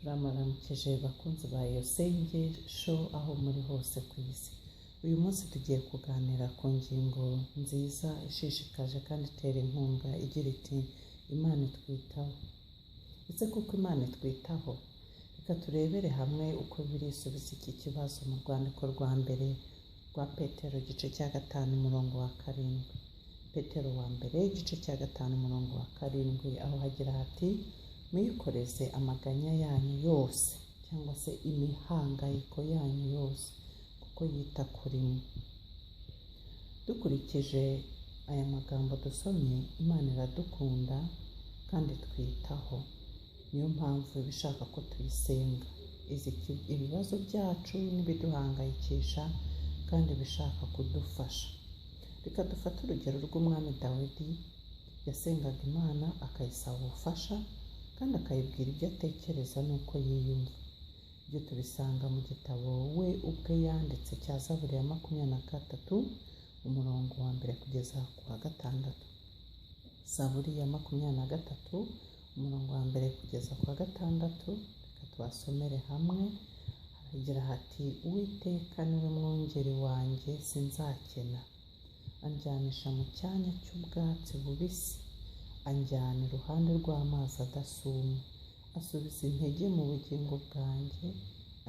Turamuramukije bakunzi ba iyo sengesho aho muri hose ku isi. Uyu munsi tugiye kuganira ku ngingo nziza ishishikaje kandi itera inkunga igira iti Imana itwitaho. Ese kuko Imana itwitaho, reka turebere hamwe uko birisubiza iki kibazo mu rwandiko rwa mbere rwa Petero igice cya 5 umurongo wa 7. Petero wa mbere igice cya 5 umurongo wa 7 aho hagira hati muyikoreze amaganya yanyu yose cyangwa se imihangayiko yanyu yose kuko yita kuri mwe. Dukurikije aya magambo dusomye, Imana iradukunda kandi twitaho. Niyo mpamvu ibishaka ko tuyisenga, ibibazo byacu n'ibiduhangayikisha kandi bishaka kudufasha. Reka dufate urugero rw'umwami Dawidi. Yasengaga Imana akayisaba ubufasha kandi akayibwira ibyo atekereza n'uko yiyumva. Ibyo tubisanga mu gitabo we ubwe yanditse cya Zaburi ya 23 umurongo wa 1 kugeza ku wa 6. Zaburi ya 23 umurongo wa 1 kugeza ku wa 6. Reka tubasomere hamwe. Haragira hati Uwiteka niwe mwungeri wanjye sinzakena. Anjyanisha mu cyanya cy'ubwatsi bubisi, anjyana iruhande rw'amazi adasuma, asubiza intege mu bugingo bwanjye,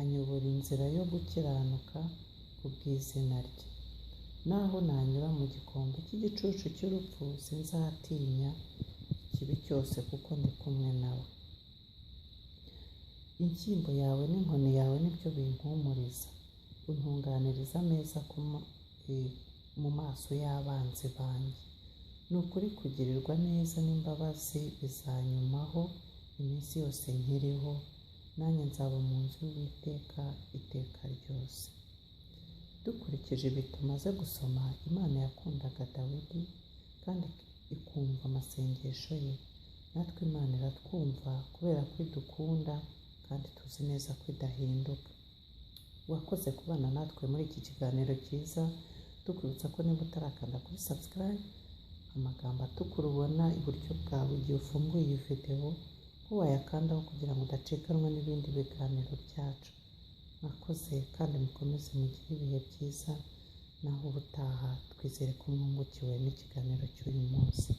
anyobora inzira yo gukiranuka ku bw'izina rye. Naho nanyura mu gikombe cy'igicucu cy'urupfu, sinzatinya ikibi cyose kuko ndi kumwe nawe. Inshyimbo yawe n'inkoni yawe nibyo bimpumuriza. Untunganiriza ameza mu maso y'abanzi banjye. Ni ukuri kugirirwa neza n'imbabazi bizanyumaho iminsi yose nkiriho, nanjye nzaba mu nzu y'Uwiteka iteka ryose. Dukurikije ibi tumaze gusoma, Imana yakundaga Dawidi kandi ikumva amasengesho ye. Natwe Imana iratwumva kubera ko idukunda kandi tuzi neza ko idahinduka. Wakoze kubana natwe muri iki kiganiro cyiza. Tukwibutsa ko niba utarakanda kuri subscribe, amagambo atukura ubona iburyo bwawe igihe ufunguye iyi video, ko wayakandaho kugira ngo udacikanwa n'ibindi biganiro byacu. Mwakoze kandi mukomeze mugire ibihe byiza, naho ubutaha twizere ko mwungukiwe n'ikiganiro cy'uyu munsi.